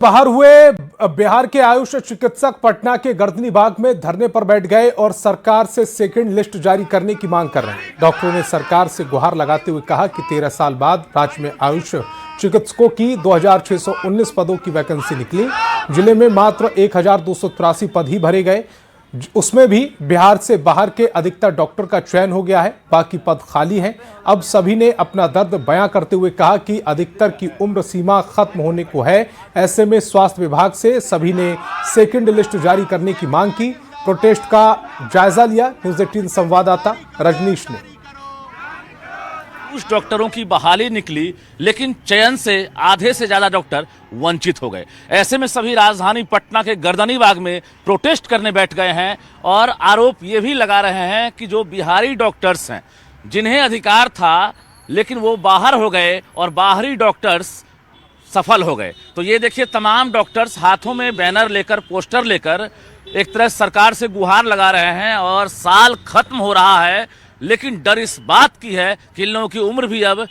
बाहर हुए बिहार के आयुष चिकित्सक पटना के गर्दनी बाग में धरने पर बैठ गए और सरकार से सेकंड लिस्ट जारी करने की मांग कर रहे हैं। डॉक्टरों ने सरकार से गुहार लगाते हुए कहा कि 13 साल बाद राज्य में आयुष चिकित्सकों की 2619 पदों की वैकेंसी निकली। जिले में मात्र 1283 पद ही भरे गए, उसमें भी बिहार से बाहर के अधिकतर डॉक्टर का चयन हो गया है, बाकी पद खाली हैं। अब सभी ने अपना दर्द बयां करते हुए कहा कि अधिकतर की उम्र सीमा खत्म होने को है। ऐसे में स्वास्थ्य विभाग से सभी ने सेकंड लिस्ट जारी करने की मांग की। प्रोटेस्ट का जायजा लिया न्यूज़ 18 संवाददाता रजनीश ने। कुछ डॉक्टरों की बहाली निकली, लेकिन चयन से आधे से ज्यादा डॉक्टर वंचित हो गए। ऐसे में सभी राजधानी पटना के गर्दनी बाग में प्रोटेस्ट करने बैठ गए हैं और आरोप ये भी लगा रहे हैं कि जो बिहारी डॉक्टर्स हैं, जिन्हें अधिकार था लेकिन वो बाहर हो गए और बाहरी डॉक्टर्स सफल हो गए। तो ये देखिए, तमाम डॉक्टर्स हाथों में बैनर लेकर, पोस्टर लेकर एक तरह सरकार से गुहार लगा रहे हैं और साल खत्म हो रहा है, लेकिन डर इस बात की है कि इन लोगों की उम्र भी अब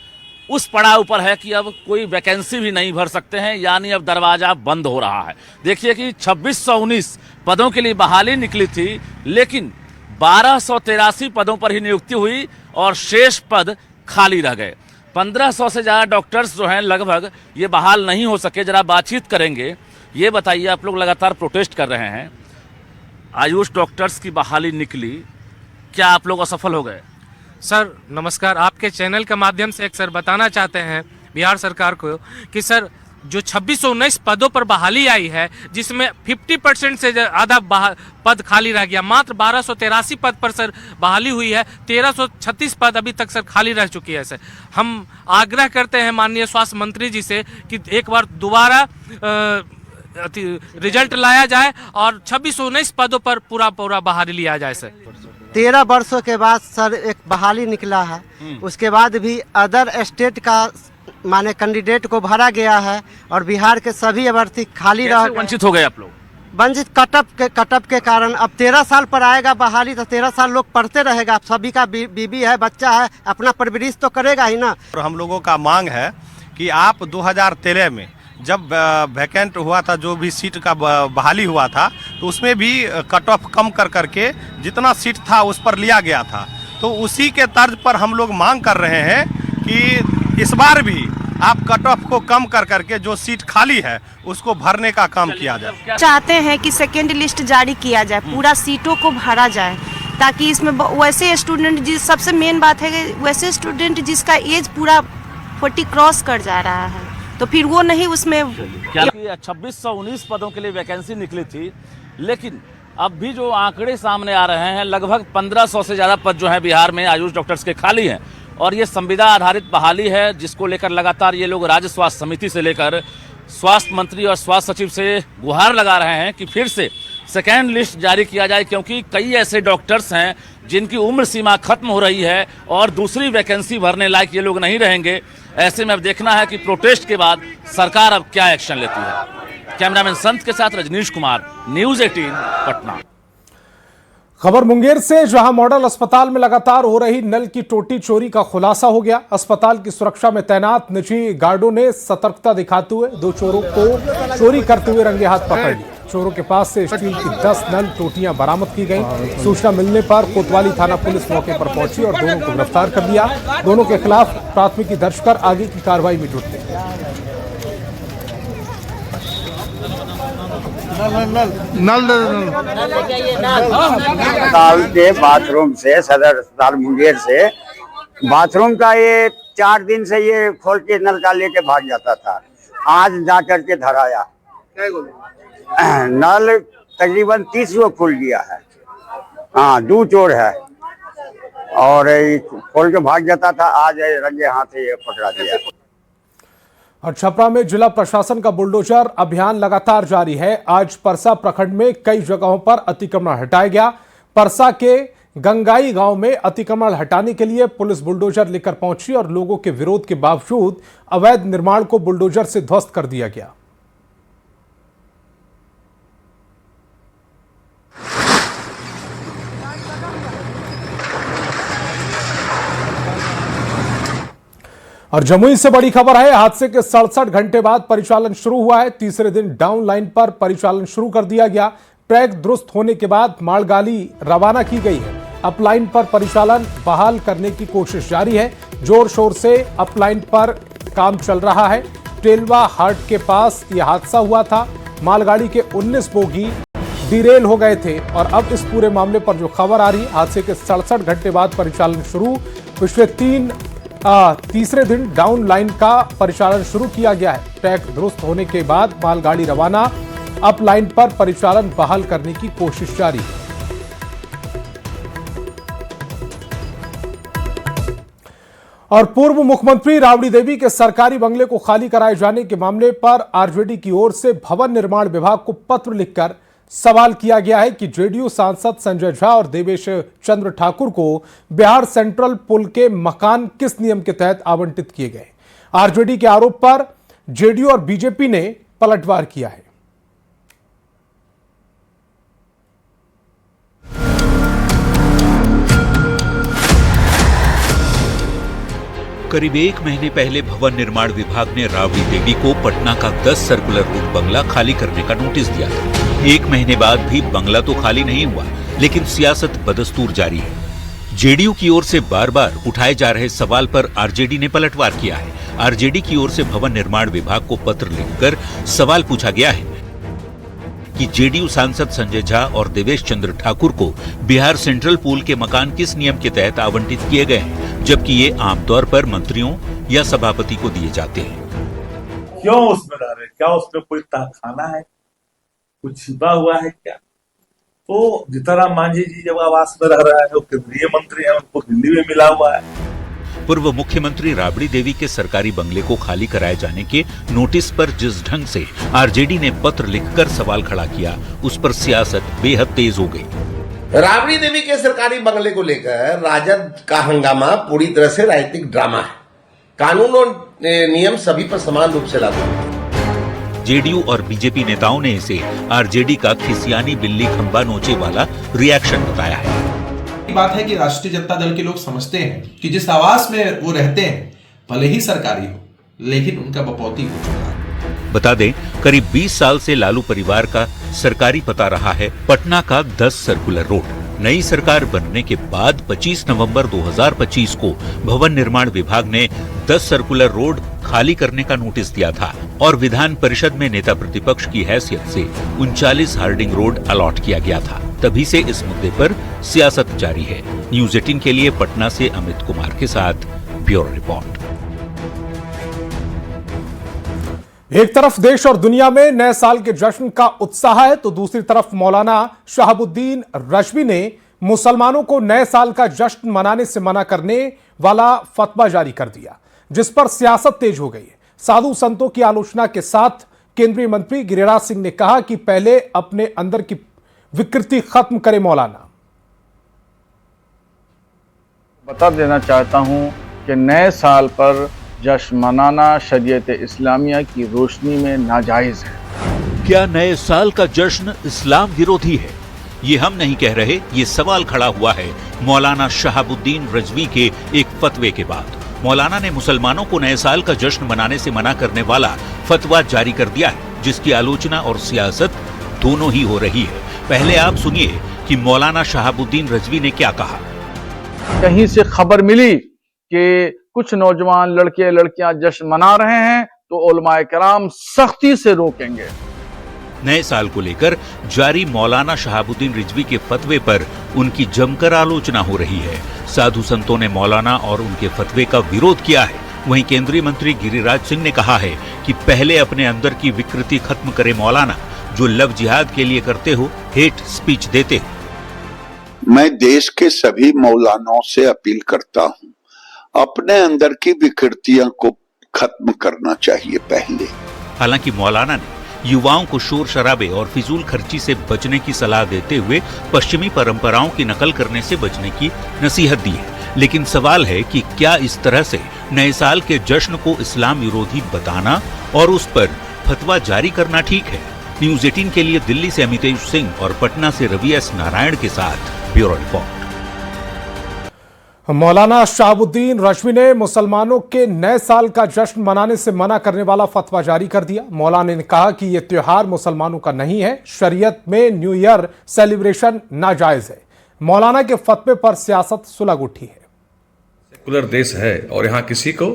उस पड़ाव पर है कि अब कोई वैकेंसी भी नहीं भर सकते हैं, यानी अब दरवाजा बंद हो रहा है। देखिए कि 2619 पदों के लिए बहाली निकली थी, लेकिन 1283 पदों पर ही नियुक्ति हुई और शेष पद खाली रह गए। 1500 से ज़्यादा डॉक्टर्स जो हैं लगभग ये बहाल नहीं हो सके। जरा बातचीत करेंगे। ये बताइए, आप लोग लगातार प्रोटेस्ट कर रहे हैं, आयुष डॉक्टर्स की बहाली निकली, क्या आप लोग असफल हो गए? सर नमस्कार, आपके चैनल के माध्यम से एक सर बताना चाहते हैं बिहार सरकार को कि सर जो 2619 पदों पर बहाली आई है, जिसमें 50% से आधा पद खाली रह गया, मात्र 1283 पद पर सर बहाली हुई है। 1336 पद अभी तक सर खाली रह चुकी है। सर हम आग्रह करते हैं माननीय स्वास्थ्य मंत्री जी से कि एक बार दोबारा रिजल्ट लाया जाए और 2619 पदों पर पूरा बहाली लिया जाए। सर 13 वर्षों के बाद सर एक बहाली निकला है, उसके बाद भी अदर स्टेट का माने कैंडिडेट को भरा गया है और बिहार के सभी अभ्यर्थी खाली रह गए। वंचित हो गए आप लोग? वंचित कटअप के कारण। अब 13 साल पर आएगा बहाली तो 13 साल लोग पढ़ते रहेगा। सभी का बीबी है, बच्चा है, अपना परवरिश तो करेगा ही ना। और हम लोगों का मांग है कि आप 2013 में जब वैकेंट हुआ था, जो भी सीट का बहाली हुआ था, तो उसमें भी कट ऑफ कम कर करके जितना सीट था उस पर लिया गया था। तो उसी के तर्ज पर हम लोग मांग कर रहे हैं कि इस बार भी आप कट ऑफ को कम कर करके जो सीट खाली है उसको भरने का काम किया जाए। चाहते हैं कि सेकेंड लिस्ट जारी किया जाए, पूरा सीटों को भरा जाए, ताकि इसमें वैसे स्टूडेंट सबसे मेन बात है कि वैसे स्टूडेंट जिसका एज पूरा 40 क्रॉस कर जा रहा है, तो फिर वो नहीं उसमें। 2619 पदों के लिए वैकेंसी निकली थी, लेकिन अब भी जो आंकड़े सामने आ रहे हैं, लगभग 1500 से ज़्यादा पद जो है बिहार में आयुष डॉक्टर्स के खाली हैं। और ये संविदा आधारित बहाली है, जिसको लेकर लगातार ये लोग राज्य स्वास्थ्य समिति से लेकर स्वास्थ्य मंत्री और स्वास्थ्य सचिव से गुहार लगा रहे हैं कि फिर से सेकेंड लिस्ट जारी किया जाए, क्योंकि कई ऐसे डॉक्टर्स हैं जिनकी उम्र सीमा खत्म हो रही है और दूसरी वैकेंसी भरने लायक ये लोग नहीं रहेंगे। ऐसे में अब देखना है कि प्रोटेस्ट के बाद सरकार अब क्या एक्शन लेती है। कैमरामैन संत के साथ रजनीश कुमार, न्यूज़ 18 पटना। खबर मुंगेर से, जहां मॉडल अस्पताल में लगातार हो रही नल की टोटी चोरी का खुलासा हो गया। अस्पताल की सुरक्षा में तैनात निजी गार्डों ने सतर्कता दिखाते हुए 2 चोरों को चोरी करते हुए रंगे हाथ पकड़ लिया। चोरों के पास से स्टील की 10 नल टोटियां बरामद की गई। सूचना मिलने पर कोतवाली थाना पुलिस मौके पर पहुंची और दोनों को गिरफ्तार कर लिया। दोनों के खिलाफ प्राथमिकी दर्ज कर आगे की कार्रवाई में जुट गई। अस्पताल के बाथरूम से, सदर अस्पताल मुंगेर से बाथरूम का ये 4 दिन से ये खोल के नल का लेके भाग जाता था। आज जा करके धराया। नल तकरीबन 30 को खुल गया है। हाँ, 2 चोर है और खोल के भाग जाता था। आज रंगे हाथ ये पकड़ा दिया। और छपरा में जिला प्रशासन का बुलडोजर अभियान लगातार जारी है। आज परसा प्रखंड में कई जगहों पर अतिक्रमण हटाया गया। परसा के गंगाई गांव में अतिक्रमण हटाने के लिए पुलिस बुलडोजर लेकर पहुंची और लोगों के विरोध के बावजूद अवैध निर्माण को बुलडोजर से ध्वस्त कर दिया गया। और जमुई से बड़ी खबर है। हादसे के 67 घंटे बाद परिचालन शुरू हुआ है। तीसरे दिन डाउन लाइन पर परिचालन शुरू कर दिया गया। ट्रैक दुरुस्त होने के बाद मालगाड़ी रवाना की गई है। अप लाइन पर परिचालन बहाल करने की कोशिश जारी है। जोर शोर से अप लाइन पर काम चल रहा है। टेलवा हाट के पास यह हादसा हुआ था। मालगाड़ी के 19 बोगी डिरेल हो गए थे। और अब इस पूरे मामले पर जो खबर आ रही है, हादसे के 67 घंटे बाद परिचालन शुरू। पिछले तीसरे दिन डाउन लाइन का परिचालन शुरू किया गया है। ट्रैक दुरुस्त होने के बाद मालगाड़ी रवाना। अप लाइन पर परिचालन बहाल करने की कोशिश जारी है। और पूर्व मुख्यमंत्री राबड़ी देवी के सरकारी बंगले को खाली कराए जाने के मामले पर आरजेडी की ओर से भवन निर्माण विभाग को पत्र लिखकर सवाल किया गया है कि जेडीयू सांसद संजय झा और देवेश चंद्र ठाकुर को बिहार सेंट्रल पुल के मकान किस नियम के तहत आवंटित किए गए। आरजेडी के आरोप पर जेडीयू और बीजेपी ने पलटवार किया है। करीब 1 महीने पहले भवन निर्माण विभाग ने राबड़ी देवी को पटना का 10 सर्कुलर रोड बंगला खाली करने का नोटिस दिया था। 1 महीने बाद भी बंगला तो खाली नहीं हुआ, लेकिन सियासत बदस्तूर जारी है। जेडीयू की ओर से बार बार उठाए जा रहे सवाल पर आरजेडी ने पलटवार किया है। आरजेडी की ओर से भवन निर्माण विभाग को पत्र लिखकर सवाल पूछा गया है कि जेडीयू सांसद संजय झा और देवेश चंद्र ठाकुर को बिहार सेंट्रल पूल के मकान किस नियम के तहत आवंटित किए गए हैं, जबकि ये आमतौर पर मंत्रियों या सभापति को दिए जाते हैं। क्यों उसमें रह रहे? क्या उसमें कोई तहखाना है? कुछ छिपा हुआ है क्या? तो जीतनराम मांझी जी जब आवास में रह रहा है, वो केंद्रीय मंत्री है, उनको हिंदी में मिला हुआ है। पूर्व मुख्यमंत्री राबड़ी देवी के सरकारी बंगले को खाली कराए जाने के नोटिस पर जिस ढंग से आरजेडी ने पत्र लिखकर सवाल खड़ा किया, उस पर सियासत बेहद तेज हो गई। राबड़ी देवी के सरकारी बंगले को लेकर राजद का हंगामा पूरी तरह से राजनीतिक ड्रामा है। कानून और नियम सभी पर समान रूप से लागू है। जेडीयू और बीजेपी नेताओं ने इसे आरजेडी का खिसियानी बिल्ली खंबा नोचे वाला रिएक्शन बताया है। बात है कि राष्ट्रीय जनता दल के लोग समझते हैं कि जिस आवास में वो रहते हैं भले ही सरकारी हो, लेकिन उनका बपौती हो चुका है। बता दें, करीब 20 साल से लालू परिवार का सरकारी पता रहा है पटना का 10 सर्कुलर रोड। नई सरकार बनने के बाद 25 नवंबर 2025 को भवन निर्माण विभाग ने 10 सर्कुलर रोड खाली करने का नोटिस दिया था और विधान परिषद में नेता प्रतिपक्ष की हैसियत से 39 हार्डिंग रोड अलॉट किया गया था। तभी से इस मुद्दे पर सियासत जारी है। न्यूज़ 18 के लिए पटना से अमित कुमार के साथ ब्यूरो रिपोर्ट। एक तरफ देश और दुनिया में नए साल के जश्न का उत्साह है, तो दूसरी तरफ मौलाना शहाबुद्दीन रजवी ने मुसलमानों को नए साल का जश्न मनाने से मना करने वाला फतवा जारी कर दिया, जिस पर सियासत तेज हो गई है। साधु संतों की आलोचना के साथ केंद्रीय मंत्री गिरिराज सिंह ने कहा कि पहले अपने अंदर की विकृति खत्म करे मौलाना। बता देना चाहता हूं कि नए साल पर जश्न मनाना शरीयत इस्लामिया की रोशनी में नाजायज है। क्या नए साल का जश्न इस्लाम विरोधी है? ये हम नहीं कह रहे, ये सवाल खड़ा हुआ है मौलाना शहाबुद्दीन रजवी के एक फतवे के बाद। मौलाना ने मुसलमानों को नए साल का जश्न मनाने से मना करने वाला फतवा जारी कर दिया है, जिसकी आलोचना और सियासत दोनों ही हो रही है। पहले आप सुनिए कि मौलाना शहाबुद्दीन रजवी ने क्या कहा। कहीं से खबर मिली कि कुछ नौजवान लड़के लड़कियां जश्न मना रहे हैं तो उलमाए कराम सख्ती से रोकेंगे। नए साल को लेकर जारी मौलाना शहाबुद्दीन रिजवी के फतवे पर उनकी जमकर आलोचना हो रही है। साधु संतों ने मौलाना और उनके फतवे का विरोध किया है। वहीं केंद्रीय मंत्री गिरिराज सिंह ने कहा है कि पहले अपने अंदर की विकृति खत्म करे मौलाना, जो लव जिहाद के लिए करते हो, हेट स्पीच देते हो। मैं देश के सभी मौलानाओं से अपील करता हूं, अपने अंदर की विकृतियां को खत्म करना चाहिए पहले। हालांकि मौलाना ने युवाओं को शोर शराबे और फिजूल खर्ची से बचने की सलाह देते हुए पश्चिमी परंपराओं की नकल करने से बचने की नसीहत दी है। लेकिन सवाल है कि क्या इस तरह से नए साल के जश्न को इस्लाम विरोधी बताना और उस पर फतवा जारी करना ठीक है? न्यूज़ 18 के लिए दिल्ली से अमितेश सिंह और पटना से रवि एस नारायण के साथ ब्यूरो रिपोर्ट। मौलाना शहाबुद्दीन रजवी ने मुसलमानों के नए साल का जश्न मनाने से मना करने वाला फतवा जारी कर दिया। मौलाना ने कहा कि यह त्योहार मुसलमानों का नहीं है, शरीयत में न्यू ईयर सेलिब्रेशन नाजायज है। मौलाना के फतवे पर सियासत सुलग उठी है। सेकुलर देश है और यहाँ किसी को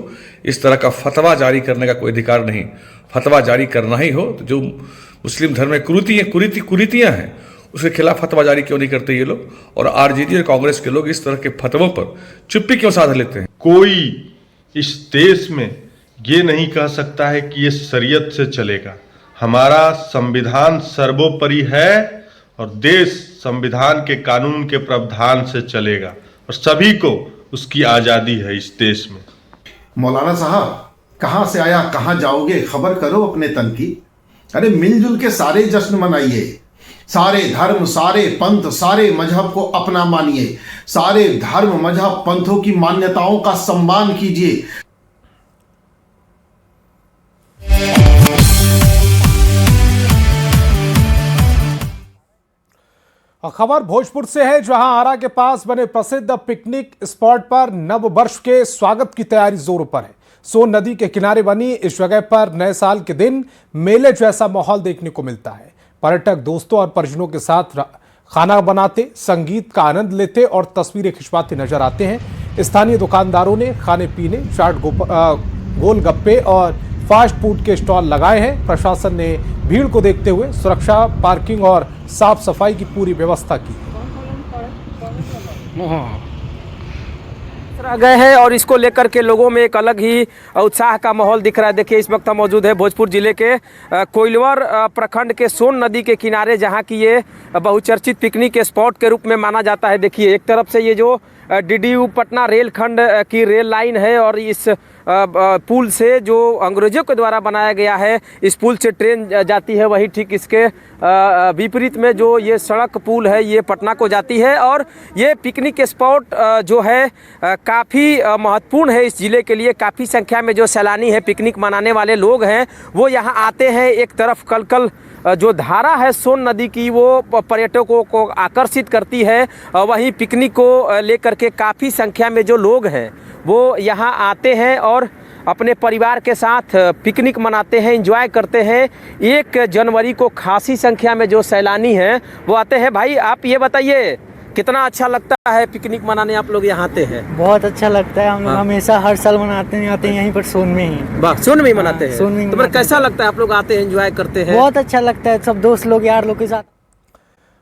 इस तरह का फतवा जारी करने का कोई अधिकार नहीं। फतवा जारी करना ही हो तो जो मुस्लिम धर्म में कुरीतियां हैं उसके खिलाफ फतवा जारी क्यों नहीं करते ये लोग, और आरजेडी और कांग्रेस के लोग इस तरह के फतवों पर चुप्पी क्यों साध लेते हैं। कोई इस देश में ये नहीं कह सकता है कि ये शरीयत से चलेगा। हमारा संविधान सर्वोपरि है और देश संविधान के कानून के प्रावधान से चलेगा और सभी को उसकी आज़ादी है इस देश में। मौलाना साहब, कहाँ से आया कहाँ जाओगे, खबर करो अपने तन की। अरे मिलजुल के सारे जश्न मनाइए, सारे धर्म, सारे पंथ, सारे मजहब को अपना मानिए, सारे धर्म मजहब पंथों की मान्यताओं का सम्मान कीजिए। खबर भोजपुर से है, जहां आरा के पास बने प्रसिद्ध पिकनिक स्पॉट पर नव वर्ष के स्वागत की तैयारी जोरों पर है। सोन नदी के किनारे बनी इस जगह पर नए साल के दिन मेले जैसा माहौल देखने को मिलता है। पर्यटक दोस्तों और परिजनों के साथ खाना बनाते, संगीत का आनंद लेते और तस्वीरें खिंचवाते नजर आते हैं। स्थानीय दुकानदारों ने खाने पीने, चाट, गोलगप्पे और फास्ट फूड के स्टॉल लगाए हैं। प्रशासन ने भीड़ को देखते हुए सुरक्षा, पार्किंग और साफ सफाई की पूरी व्यवस्था की गए हैं और इसको लेकर के लोगों में एक अलग ही उत्साह का माहौल दिख रहा है। देखिए, इस वक्त हम मौजूद है भोजपुर जिले के कोइलवर प्रखंड के सोन नदी के किनारे, जहां की ये बहुचर्चित पिकनिक स्पॉट के रूप में माना जाता है। देखिए, एक तरफ से ये जो डीडीयू पटना रेलखंड की रेल लाइन है और इस पुल से जो अंग्रेजों के द्वारा बनाया गया है, इस पुल से ट्रेन जाती है। वही ठीक इसके विपरीत में जो ये सड़क पुल है ये पटना को जाती है। और ये पिकनिक स्पॉट जो है काफ़ी महत्वपूर्ण है इस ज़िले के लिए। काफ़ी संख्या में जो सैलानी है, पिकनिक मनाने वाले लोग हैं, वो यहाँ आते हैं। एक तरफ कलकल जो धारा है सोन नदी की वो पर्यटकों को आकर्षित करती है, वहीं पिकनिक को लेकर के काफ़ी संख्या में जो लोग हैं वो यहाँ आते हैं और अपने परिवार के साथ पिकनिक मनाते हैं, एंजॉय करते हैं। 1 जनवरी को खासी संख्या में जो सैलानी हैं वो आते हैं। भाई, आप ये बताइए, कितना अच्छा लगता है पिकनिक मनाने आप लोग यहाँ आते हैं? बहुत अच्छा लगता है। हम लोग हमेशा हर साल मनाते हैं, आते हैं यहीं पर सोन में ही। वाह, सोन में ही मनाते हैं? सोन में। तो कैसा लगता है, आप लोग आते हैं, एंजॉय करते हैं? बहुत अच्छा लगता है, सब दोस्त लोग यार लोग के साथ।